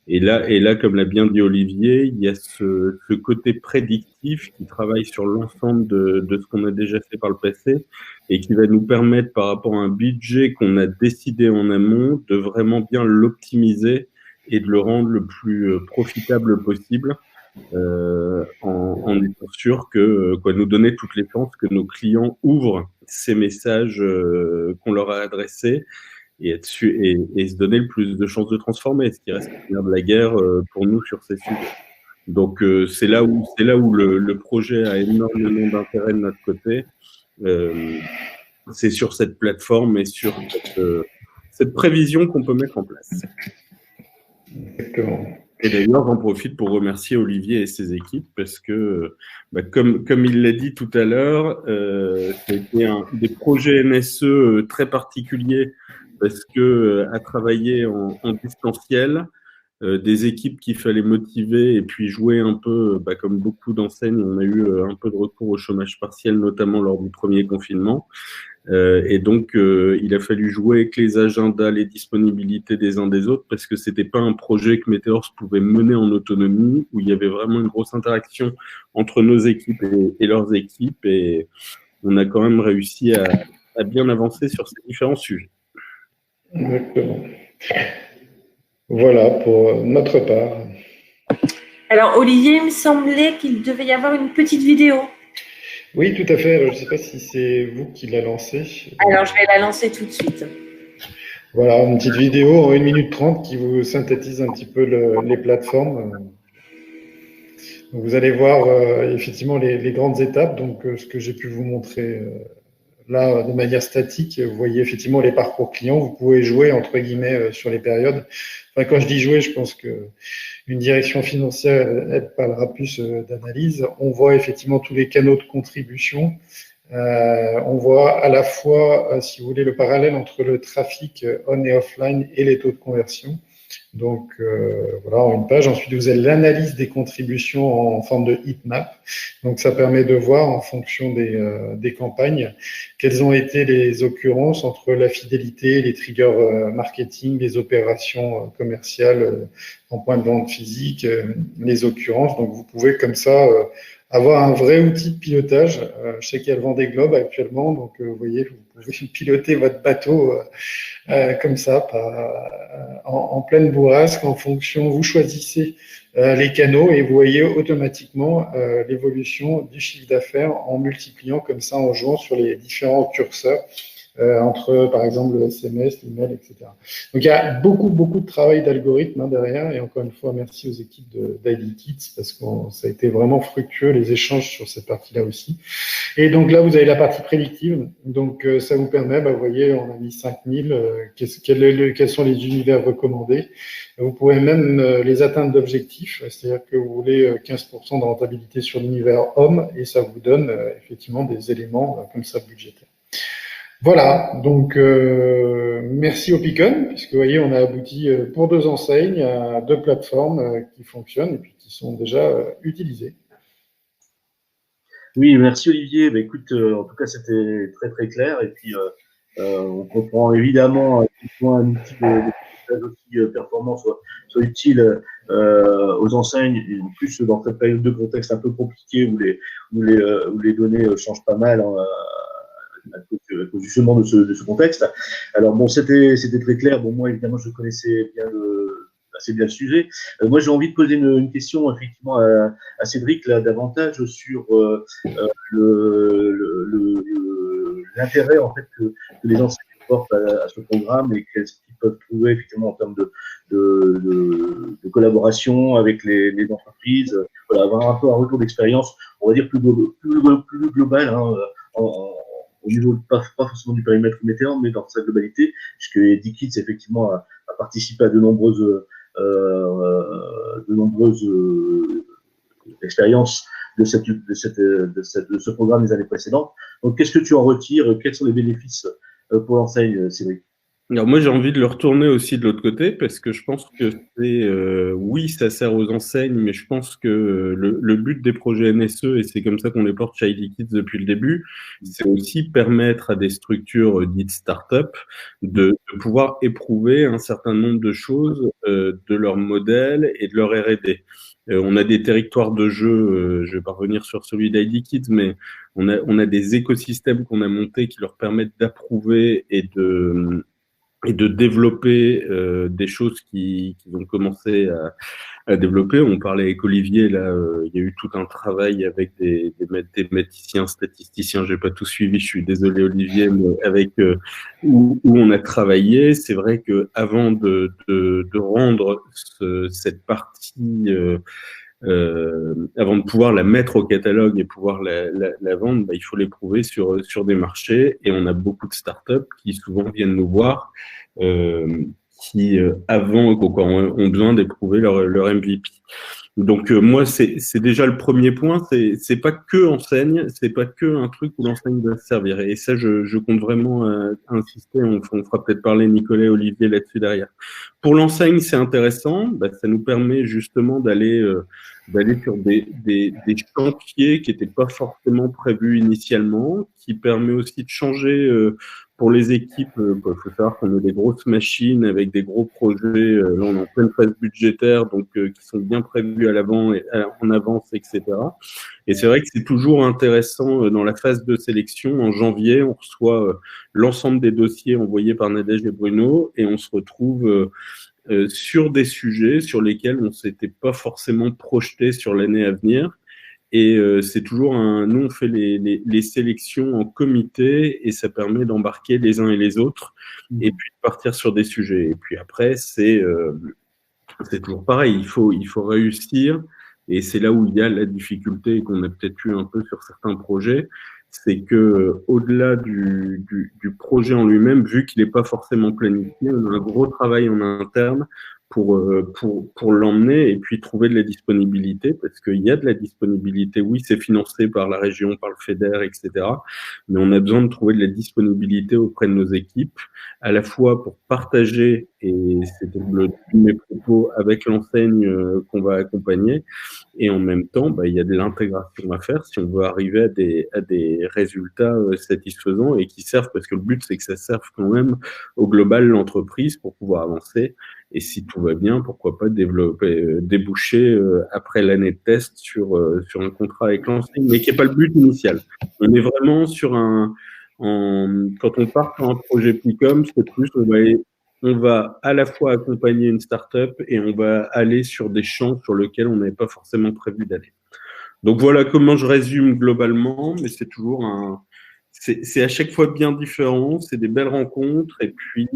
Et là, comme l'a bien dit Olivier, il y a ce côté prédictif qui travaille sur l'ensemble de ce qu'on a déjà fait par le passé et qui va nous permettre, par rapport à un budget qu'on a décidé en amont, de vraiment bien l'optimiser et de le rendre le plus profitable possible, en étant sûr que nous donner toutes les chances que nos clients ouvrent ces messages qu'on leur a adressés et se donner le plus de chances de transformer, ce qui reste de la guerre pour nous sur ces sujets. Donc c'est là où le projet a énormément d'intérêt de notre côté. C'est sur cette plateforme et sur cette prévision qu'on peut mettre en place. Exactement. Et d'ailleurs, j'en profite pour remercier Olivier et ses équipes parce que, comme il l'a dit tout à l'heure, c'était des projets NSE très particuliers parce que à travailler en distanciel, des équipes qu'il fallait motiver et puis jouer un peu, comme beaucoup d'enseignes, on a eu un peu de recours au chômage partiel, notamment lors du premier confinement. Et donc, il a fallu jouer avec les agendas, les disponibilités des uns des autres, parce que c'était pas un projet que Meteors pouvait mener en autonomie, où il y avait vraiment une grosse interaction entre nos équipes et leurs équipes, et on a quand même réussi à bien avancer sur ces différents sujets. Exactement. Voilà pour notre part. Alors, Olivier, il me semblait qu'il devait y avoir une petite vidéo. Oui, tout à fait. Je ne sais pas si c'est vous qui l'a lancée. Alors, je vais la lancer tout de suite. Voilà, une petite vidéo en 1 minute 30 qui vous synthétise un petit peu les plateformes. Vous allez voir effectivement les grandes étapes. Donc, ce que j'ai pu vous montrer là de manière statique, vous voyez effectivement les parcours clients. Vous pouvez jouer entre guillemets sur les périodes. Enfin, quand je dis jouer, je pense que une direction financière, elle parlera plus d'analyse. On voit effectivement tous les canaux de contribution. On voit à la fois, si vous voulez, le parallèle entre le trafic on et offline et les taux de conversion. Donc, voilà, en une page. Ensuite, vous avez l'analyse des contributions en forme de heatmap. Donc, ça permet de voir en fonction des campagnes quelles ont été les occurrences entre la fidélité, les triggers marketing, les opérations commerciales en point de vente physique, les occurrences. Donc, vous pouvez comme ça avoir un vrai outil de pilotage. Je sais qu'il y a le Vendée Globe actuellement, donc vous voyez, vous pouvez piloter votre bateau comme ça, en pleine bourrasque, en fonction, vous choisissez les canaux et vous voyez automatiquement l'évolution du chiffre d'affaires en multipliant comme ça, en jouant sur les différents curseurs entre, par exemple, le SMS, l'email, etc. Donc, il y a beaucoup de travail d'algorithme derrière. Et encore une fois, merci aux équipes d'IDKits parce que ça a été vraiment fructueux, les échanges sur cette partie-là aussi. Et donc là, vous avez la partie prédictive. Donc, ça vous permet, vous voyez, on a mis 5000. Quels sont les univers recommandés? Vous pouvez même les atteindre d'objectifs. C'est-à-dire que vous voulez 15% de rentabilité sur l'univers homme et ça vous donne effectivement des éléments comme ça budgétaires. Voilà, donc merci au Picon, puisque vous voyez, on a abouti pour 2 enseignes à 2 plateformes qui fonctionnent et puis qui sont déjà utilisées. Oui, merci Olivier. Bah, écoute, en tout cas, c'était très clair. Et puis, on comprend évidemment à quel point un outil de aussi performant soit utile aux enseignes. Et en plus, dans cette période de contexte un peu compliqué où les données changent pas mal. À cause justement de ce contexte. Alors bon, c'était très clair. Bon, moi évidemment, je connaissais assez bien le sujet. Moi, j'ai envie de poser une question effectivement à Cédric là davantage sur l'intérêt en fait que les enseignants portent à ce programme et qu'est-ce qu'ils peuvent trouver effectivement en termes de collaboration avec les entreprises. Voilà, avoir un peu un retour d'expérience, on va dire plus global, hein, au niveau pas forcément du périmètre Météor, mais dans sa globalité, puisque IDKits effectivement a participé à de nombreuses expériences de ce programme les années précédentes. Donc, qu'est-ce que tu en retires? Quels sont les bénéfices pour l'enseigne, Cédric? Alors moi, j'ai envie de le retourner aussi de l'autre côté parce que je pense que oui, ça sert aux enseignes, mais je pense que le but des projets NSE, et c'est comme ça qu'on les porte chez IDKits depuis le début, c'est aussi permettre à des structures dites start-up de pouvoir éprouver un certain nombre de choses de leur modèle et de leur R&D. On a des territoires de jeu, je vais pas revenir sur celui d'IDKits, mais on a des écosystèmes qu'on a montés qui leur permettent d'approuver et de développer des choses qu'ils ont commencé à développer. On parlait avec Olivier, là, il y a eu tout un travail avec des mathématiciens, statisticiens, j'ai pas tout suivi, je suis désolé Olivier, mais avec où on a travaillé. C'est vrai que avant de rendre cette partie avant de pouvoir la mettre au catalogue et pouvoir la vendre, il faut l'éprouver sur des marchés. Et on a beaucoup de startups qui souvent viennent nous voir, qui avant ont besoin d'éprouver leur MVP. Donc moi c'est déjà le premier point, c'est pas que enseigne, c'est pas que un truc où l'enseigne doit se servir. Et ça je compte vraiment insister. On fera peut-être parler Nicolas et Olivier là-dessus derrière. Pour l'enseigne c'est intéressant, ça nous permet justement d'aller sur des chantiers qui n'étaient pas forcément prévus initialement, qui permet aussi de changer pour les équipes. Il faut savoir qu'on a des grosses machines avec des gros projets. Là, on est en pleine phase budgétaire, donc qui sont bien prévus à l'avant et en avance, etc. Et c'est vrai que c'est toujours intéressant dans la phase de sélection. En janvier, on reçoit l'ensemble des dossiers envoyés par Nadège et Bruno et on se retrouve sur des sujets sur lesquels on s'était pas forcément projeté sur l'année à venir. Et c'est toujours nous on fait les sélections en comité et ça permet d'embarquer les uns et les autres et puis de partir sur des sujets. Et puis après c'est toujours pareil, il faut réussir et c'est là où il y a la difficulté qu'on a peut-être eu un peu sur certains projets, c'est que au-delà du projet en lui-même, vu qu'il n'est pas forcément planifié, on a un gros travail en interne pour l'emmener et puis trouver de la disponibilité, parce qu'il y a de la disponibilité, oui, c'est financé par la région, par le FEDER, etc. Mais on a besoin de trouver de la disponibilité auprès de nos équipes, à la fois pour partager et c'était le but de mes propos avec l'enseigne qu'on va accompagner. Et en même temps, il y a de l'intégration à faire si on veut arriver à des résultats satisfaisants et qui servent, parce que le but, c'est que ça serve quand même au global l'entreprise pour pouvoir avancer. Et si tout va bien, pourquoi pas déboucher après l'année de test sur un contrat avec l'enseigne, mais qui n'est pas le but initial. On est vraiment sur quand on part sur un projet Picom, c'est plus on va à la fois accompagner une start-up et on va aller sur des champs sur lesquels on n'avait pas forcément prévu d'aller. Donc voilà comment je résume globalement, mais c'est toujours c'est à chaque fois bien différent, c'est des belles rencontres et puis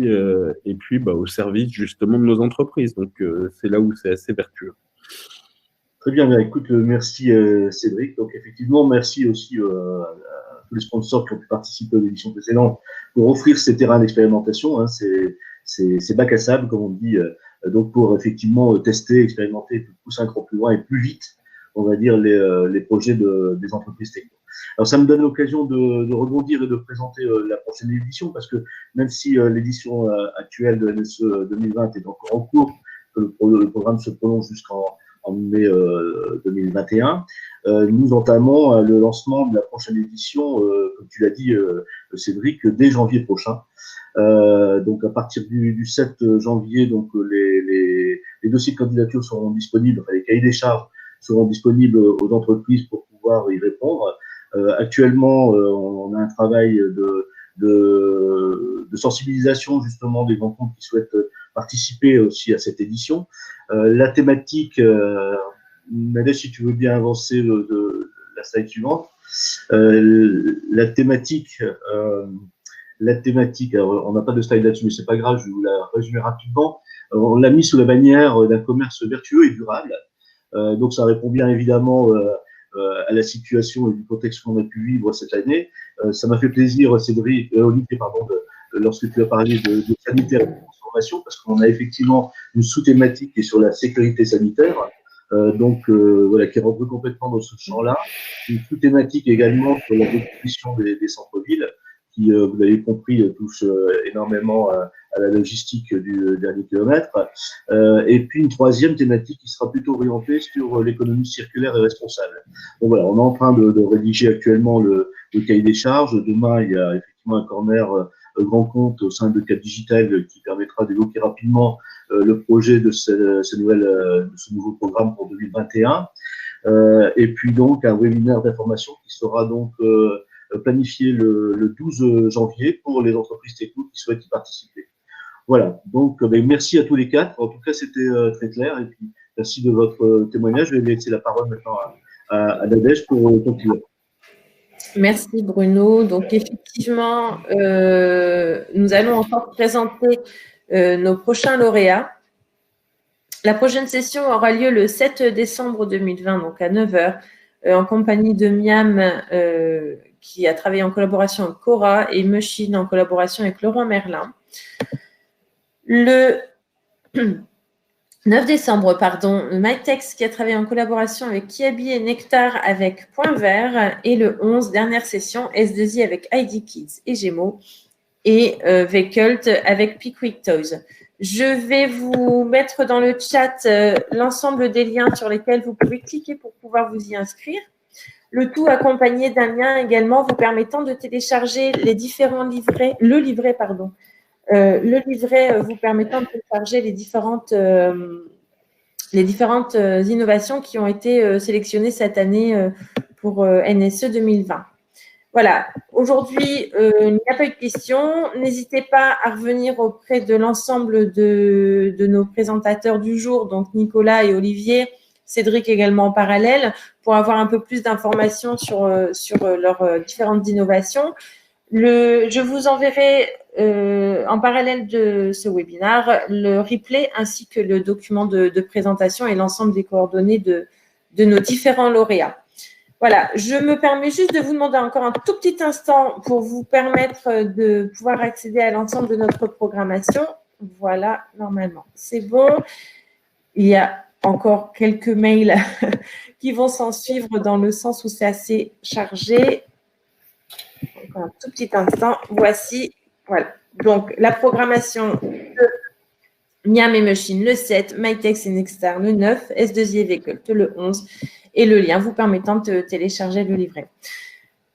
au service justement de nos entreprises. Donc c'est là où c'est assez vertueux. Très bien, écoute, merci Cédric. Donc effectivement, merci aussi à tous les sponsors qui ont pu participer aux éditions précédentes pour offrir ces terrains d'expérimentation. Hein, c'est bac à sable, comme on dit, donc pour effectivement tester, expérimenter, pousser un cran plus loin et plus vite, on va dire, les projets des entreprises techno. Alors ça me donne l'occasion de rebondir et de présenter la prochaine édition, parce que même si l'édition actuelle de NSE 2020 est encore en cours, que le programme se prolonge jusqu'en mai 2021, nous entamons le lancement de la prochaine édition, comme tu l'as dit Cédric, dès janvier prochain. Donc à partir du 7 janvier, donc les dossiers de candidature seront disponibles, enfin les cahiers des charges seront disponibles aux entreprises pour pouvoir y répondre. Actuellement, on a un travail de sensibilisation justement des grands comptes qui souhaitent participer aussi à cette édition. La thématique, Nadège, si tu veux bien avancer de la slide suivante, la thématique, alors, on n'a pas de slide là-dessus, mais c'est pas grave, je vais vous la résumer rapidement. On l'a mis sous la bannière d'un commerce vertueux et durable. Donc ça répond bien évidemment à la situation et du contexte qu'on a pu vivre cette année. Ça m'a fait plaisir, Olivier, lorsque tu as parlé de sanitaire et de transformation, parce qu'on a effectivement une sous-thématique qui est sur la sécurité sanitaire, qui rentre complètement dans ce champ-là. Une sous-thématique également sur la définition des centres-villes, qui, vous l'avez compris, touche énormément à la logistique du dernier kilomètre. Et puis une troisième thématique qui sera plutôt orientée sur l'économie circulaire et responsable. Donc voilà, on est en train de rédiger actuellement le cahier des charges. Demain, il y a effectivement un corner grand compte au sein de Cap Digital qui permettra d'évoquer rapidement le projet de ce nouveau programme pour 2021. Et puis donc un webinaire d'information qui sera donc planifié le 12 janvier pour les entreprises techno qui souhaitent y participer. Voilà, donc merci à tous les quatre. En tout cas, c'était très clair. Et puis, merci de votre témoignage. Je vais laisser la parole maintenant à Nadège pour continuer. Merci Bruno. Donc effectivement, nous allons encore présenter nos prochains lauréats. La prochaine session aura lieu le 7 décembre 2020, donc à 9h, en compagnie de Miam, qui a travaillé en collaboration avec Cora, et Machine en collaboration avec Laurent Merlin. Le 9 décembre, MyTex qui a travaillé en collaboration avec Kiabi et Nectar avec Point Vert. Et le 11, dernière session, S2I avec ID Kids et Gémeaux. Et Vcult avec Pickwick Toys. Je vais vous mettre dans le chat l'ensemble des liens sur lesquels vous pouvez cliquer pour pouvoir vous y inscrire. Le tout accompagné d'un lien également vous permettant de télécharger les différents livrets, le livret vous permettant de télécharger les différentes innovations qui ont été sélectionnées cette année pour NSE 2020. Voilà, aujourd'hui, il n'y a pas eu de questions. N'hésitez pas à revenir auprès de l'ensemble de nos présentateurs du jour, donc Nicolas et Olivier, Cédric également en parallèle, pour avoir un peu plus d'informations sur leurs différentes innovations. Je vous enverrai en parallèle de ce webinaire le replay ainsi que le document de présentation et l'ensemble des coordonnées de nos différents lauréats. Voilà, je me permets juste de vous demander encore un tout petit instant pour vous permettre de pouvoir accéder à l'ensemble de notre programmation. Voilà, normalement, c'est bon. Il y a encore quelques mails qui vont s'en suivre dans le sens où c'est assez chargé. Encore un tout petit instant. Voici, voilà. Donc, la programmation de Miam et Machine le 7, MyTex et Nexstar le 9, S2I et Vehicle le 11 et le lien vous permettant de télécharger le livret.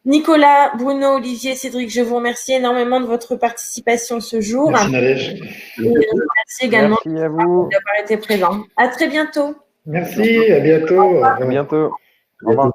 Nicolas, Bruno, Olivier, Cédric, je vous remercie énormément de votre participation ce jour. Merci Nadège. Et je vous remercie également Merci à vous. d'avoir été présent. À très bientôt. Merci, à bientôt. À bientôt. Au revoir.